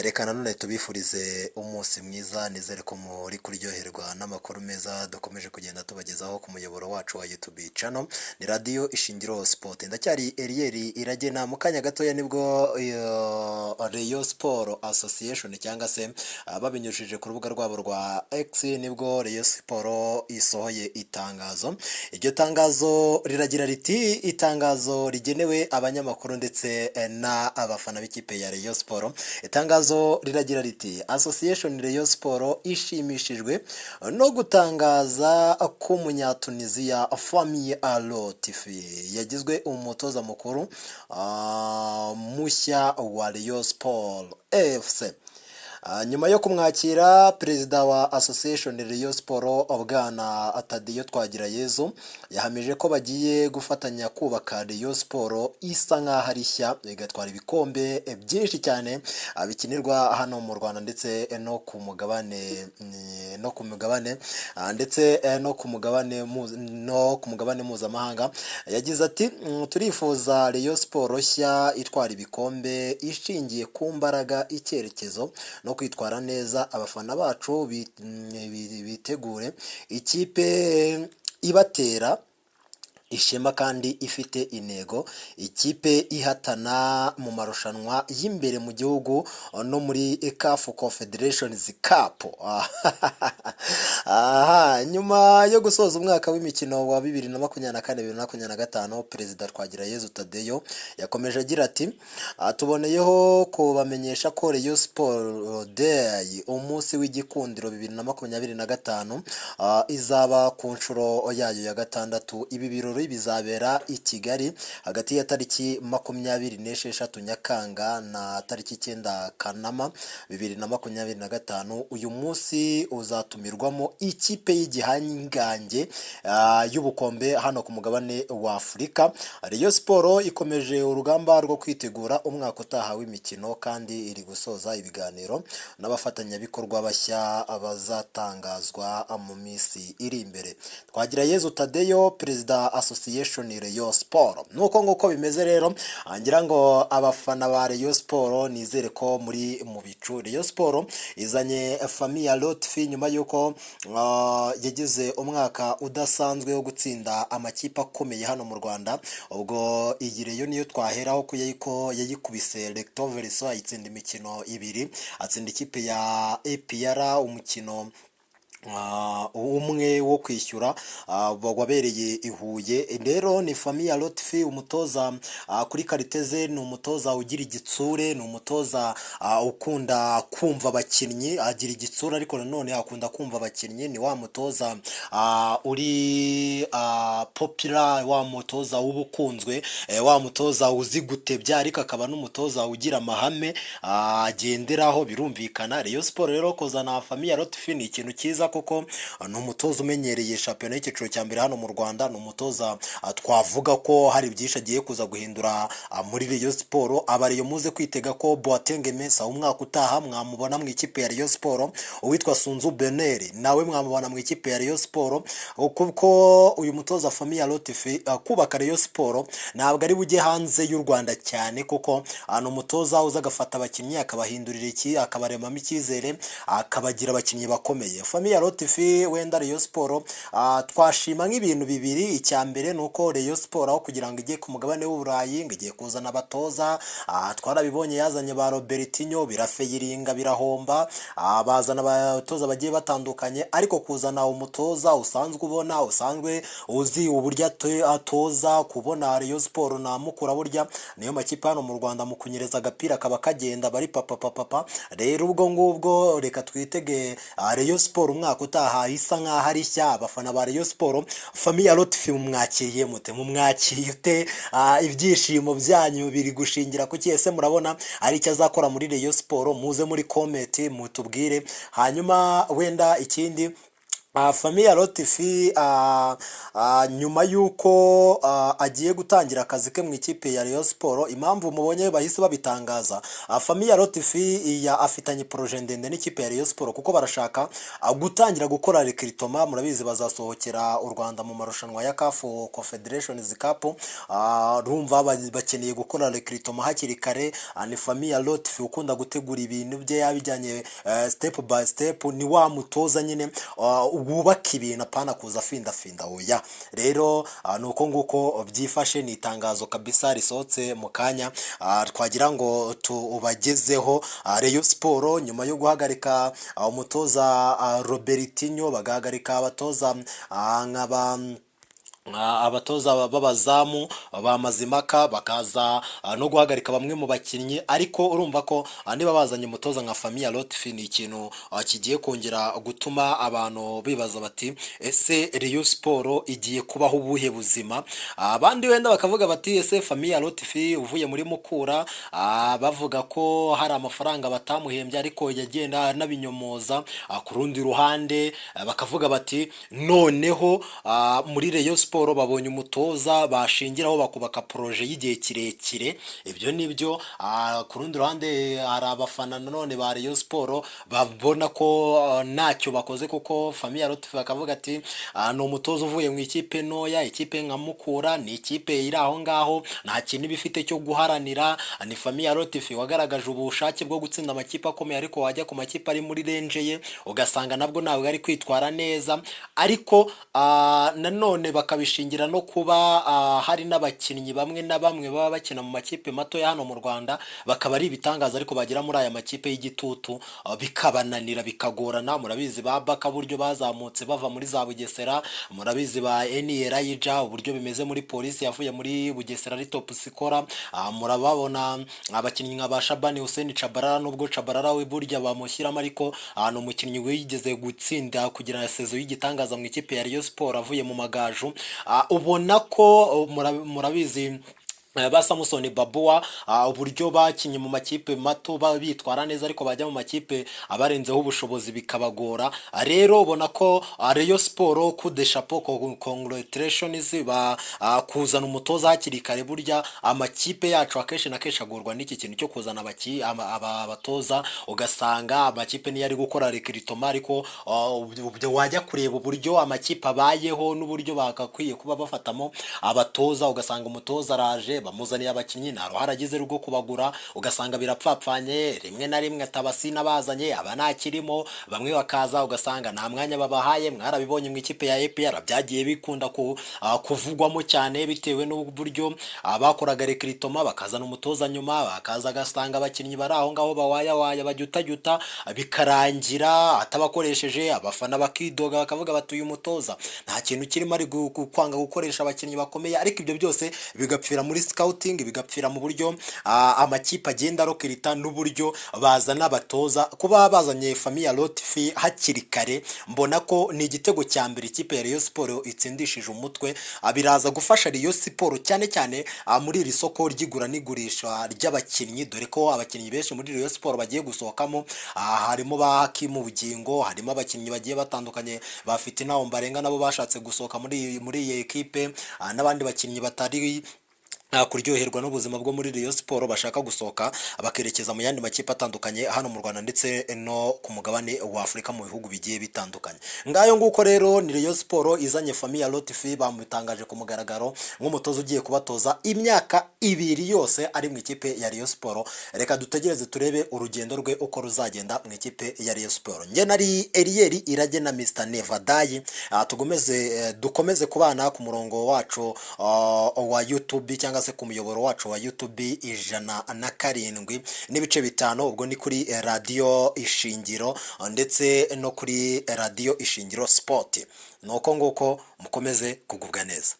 Reka nanone tubifurize umunsi mwiza, nizere ko muri kuryoherwa n'amakuru meza dukomeje kugenda tubagezaho ku muyoboro wacu wa YouTube channel. Ni radio Ishingiro Sport. Ndacyari Erieri Iragena, mu kanya gatoya nibwo Rayon Sport Association cyangwa se babinyujije ku rubuga rwabo rwa X, nibwo Rayon Sport isohoye itangazo. Iryo tangazo riragira riti: itangazo rigenewe abanyamakuru ndetse na abafana b'ikipe ya Rayon Sport. Itangazo riragira riti: Association Rayon Sport ishimishijwe no gutangaza ko Umunyatunisia Fami Alotifi yagizwe umutoza mukuru mushya wa Rayon Sport FC. Nyuma yo kumwakira, perezida wa Association Rayon Sport Bwana Tadiyo Twagirayezu yahamije ko bagiye gufatanya kubaka Rayon Sport isa nk'aho ari nshya, igatwara ibikombe byinshi cyane bikinirwa hano mu Rwanda ndetse no ku mugabane ndetse no ku mugabane mpuzamahanga. Yagize ati: turifuza Rayon Sport nshya itwara ibikombe ishingiye ku mbaraga, icyerekezo no kwitwara neza. Abafana bacu bitegure ikipe ibatera ishema kandi ifite intego, ikipe ihatana mu marushanwa y'imbere mu gihugu no muri CAF Confederations Cup. Nyuma yo gusoza umwaka w'imikino wa 2024-2025, perezida Twagirayezu Tadeyo yakomeje agira ati: tuboneyeho kubamenyesha ko Rayon Sport Day, umunsi w'igikundiro 2025, izaba ku nshuro yayo ya gatandatu. Ibi birori bizabera i Kigali hagati ya tariki 26 Nyakanga na tariki 9 Kanama 2025. Uyu munsi uzatumirwamo ikipe y'igihangange y'ubukombe hano ku mugabane wa Afurika. Rayon Sport ikomeje urugamba rwo kwitegura umwaka utaha w'imikino kandi iri gusoza ibiganiro n'abafatanyabikorwa bashya bazatangazwa mu minsi iri imbere. Twagirayezu Tadeyo, perezida Association Rayon Sport. Nuko nguko bimeze rero, ngira ngo abafana ba Rayon Sport nizere ko muri mu bicu. Rayon Sport izanye Fami Alotifi nyuma yuko yagize umwaka udasanzwe wo gutsinda amakipe akomeye hano mu Rwanda. Ubwo iyi Rayon niyo twaheraho ko yayikubise Recto Verso, ayitsinda imikino ibiri, atsinda ikipe ya APR umukino umwe wo kwishyura wabereye i Huye. Rero ni Fami Alotifi, umutoza kuri kariteze, ni umutoza ugira igitsure, ni umutoza ukunda kumva abakinnyi, agira igitsure ariko nanone akunda kumva abakinnyi. Ni wa mutoza uri popular, wa mutoza w'ubukunzwe, wa mutoza uzi gutebya ariko akaba n'umutoza ugira amahame agenderaho, birumvikana. Rayon Sport rero kozana Fami Alotifi ni ikintu cyiza kuko ni umutoza umenyereye shampiyona y'icyiciro cya mbere hano mu Rwanda. Ni umutoza twavuga ko hari byinshi agiye kuza guhindura muri Rayon Sport. Abariyo muze kwitega ko Boateng Mesa umwaka utaha mwamubona mu ikipe ya Rayon Sport, uwitwa Sunzu Beneri nawe mwamubona mu ikipe ya Rayon Sport, kuko uyu mutoza Fami Alotifi kubaka Rayon Sport ntabwo ari bujye hanze y'u Rwanda cyane, kuko ni umutoza uza agafata abakinnyi akabahindurira akabaremamo icyizere, akabagira abakinnyi bakomeye. Fami Alotifi wenda Rayon Sport twashima nk'ibintu bibiri. Icya mbere nuko Rayon Sport aho kugira ngo ijye ku mugabane w'Uburayi ngo igiye kuzana abatoza, twarabibonye yazanye ba Robertinho birafeyiringa birahomba, bazana abatoza bagiye batandukanye, ariko kuzana umutoza usanzwe ubona, usanzwe uzi uburyo atoza, kubona Rayon Sport na mukura burya niyo makipe hano mu Rwanda mu kunyereza agapira kaba kagenda bari papa. Rero ubwo ngubwo reka twitege Rayon Sport umwaka utaha isa nk'aho ari nshya. Abafana ba Rayon Sport, Fami Alotifi mumwakiriye mute? Mumwakiriye ibyishimo byanyu biri gushingira ku cyese murabona ari icyo azakora muri Rayon Sport? Muze muri comment mutubwire. Hanyuma wenda ikindi Famiya Rotifi nyuma y'uko agiye gutangira akazi ke mu ikipe ya Rayon Sport, impamvu mubonye bahise babitangaza, Famiya Rotifi afitanye proje ndende n'ikipe ya Rayon Sport kuko barashaka gutangira gukora recruitment. Murabizi bazasohokera u Rwanda mu marushanwa ya CAF Confederations Cup, rumva bakeneye gukora recruitment hakiri kare. Ni Famiya Rotifi ukunda gutegura ibintu bye yabijyanye step by step, ni wa mutoza nyine wubaka ibintu apana kuza finda oya. Rero nuko nguko byifashe, ni itangazo kabisa risohotse mu kanya twagira ngo tubagezeho. Rayon Sport nyuma yo guhagarika umutoza Robertinho, bagahagarika abatoza abatoza b'abazamu ba Mazimaka, bakaza no guhagarika bamwe mu bakinnyi, ariko urumva ko niba bazanye umutoza nka Famiya Rotifi ni ikintu kigiye kongera gutuma abantu bibaza bati ese Rayon Sport igiye kubaho ubuhe buzima. Abandi wenda bakavuga bati ese Famiya Rotifi uvuye muri Mukura, bavuga ko hari amafaranga batamuhembye ariko yagenda anabinyomoza. Ku rundi ruhande bakavuga bati noneho muri Rayon Sport babonye umutoza bashingiraho bakubaka proje y'igihe kirekire. Ibyo nibyo. Ku rundi ruhande hari abafana nanone ba Rayon Sport babona ko ntacyo bakoze, kuko Famiya Rotifi bakavuga ati ni umutoza uvuye mu ikipe ntoya, ikipe nka Mukura ni ikipe iri aho ngaho nta kintu bifite cyo guharanira. Ni Famiya Rotifi wagaragaje ubushake bwo gutsinda amakipe akomeye, ariko wajya ku makipe ari muri range ye ugasanga nabwo ntabwo ari kwitwara neza. Ariko nanone bakabishingira no kuba hari n'abakinnyi bamwe na bamwe baba bakina mu makipe mato ya hano mu Rwanda bakaba ari ibitangaza, ariko bagera muri aya makipe y'igitutu bikabananira bikagorana. Murabizi ba Baka buryo bazamutse bava muri za Bugesera, murabizi ba Eniyerayija uburyo bimeze muri polisi yavuye muri Bugesera ari top scorer. Murababona abakinnyi nka ba Shabani Hussein Chabarara, nubwo Chabarara we burya bamushyiramo, ariko ni umukinnyi wigeze gutsinda kugira sezo y'igitangaza mu ikipe ya Rayon Sport avuye mu Magaju. Ubona ko murabizi ba Samusoni Babuwa uburyo bakinye mu makipe mato bitwara neza, ariko bajya mu makipe abarenzeho ubushobozi bikabagora. Rero ubona ko Rayon Sport coup de chapeau, congratulations kuzana umutoza hakiri kare. Burya amakipe yacu akenshi na kenshi agorwa n'iki kintu cyo kuzana abatoza, ugasanga amakipe niyo ari gukora recruitment, ariko wajya kureba uburyo amakipe abayeho n'uburyo bakakwiye kuba bafatamo abatoza, ugasanga umutoza araje bamuzaniye abakinnyi nta ruhare agize rwo kubagura, ugasanga birapfapfanye. Rimwe na rimwe atabasina bazanye aba ntakirimo, bamwe bakaza ugasanga nta mwanya babahaye. Mwarabibonye mu ikipe ya APR byagiye bikunda kuvugwamo cyane bitewe n'uburyo bakoraga recruitment, bakazana umutoza nyuma bakaza agasanga abakinnyi bari aho ngaho bawaya bajuta bikarangira atabakoresheje. Abafana bakidoga bakavuga bati uyu mutoza nta kintu kirimo, ari kwanga gukoresha abakinnyi bakomeye. Ariko ibyo byose bigapfira muri scouting, bigapfira mu buryo amakipe agenda rokirita n'uburyo bazana abatoza. Kuba bazanye Famiya Rotifi hakiri kare, mbona ko ni igitego cya mbere ikipe ya Rayon Sport itsindishije umutwe. Biraza gufasha Rayon Sport cyane cyane muri iri soko ry'igura n'igurisha ry'abakinnyi, dore ko abakinnyi benshi muri Rayon Sport bagiye gusohokamo harimo ba Hakimu Bugingo, harimo abakinnyi bagiye batandukanye bafite naho mbarenga nabo bashatse gusohoka muri iyi ekipe, n'abandi bakinnyi batari kuryoherwa n'ubuzima bwo muri Rayon Sport bashaka gusohoka bakerekeza mu yandi makipe atandukanye hano mu Rwanda ndetse no ku mugabane wa Afurika mu bihugu bigiye bitandukanye. Ngayo nguko rero ni Rayon Sport izanye Famiya Rotifi, bamutangaje ku mugaragaro nk'umutoza ugiye kubatoza imyaka 2 yose ari mu ikipe ya Rayon Sport. Reka dutegereze turebe urugendo rwe uko ruzagenda mu ikipe ya Rayon Sport. Nge nari Eliel Irage na Mr Nevadayi, dukomeze kubana ku murongo wacu wa YouTube cyangwa se ku muyoboro wacu wa YouTube 107.5, ubwo ni kuri Radio Ishingiro ndetse no kuri Radio Ishingiro Sport. Nuko nguko mukomeze kugubwa neza.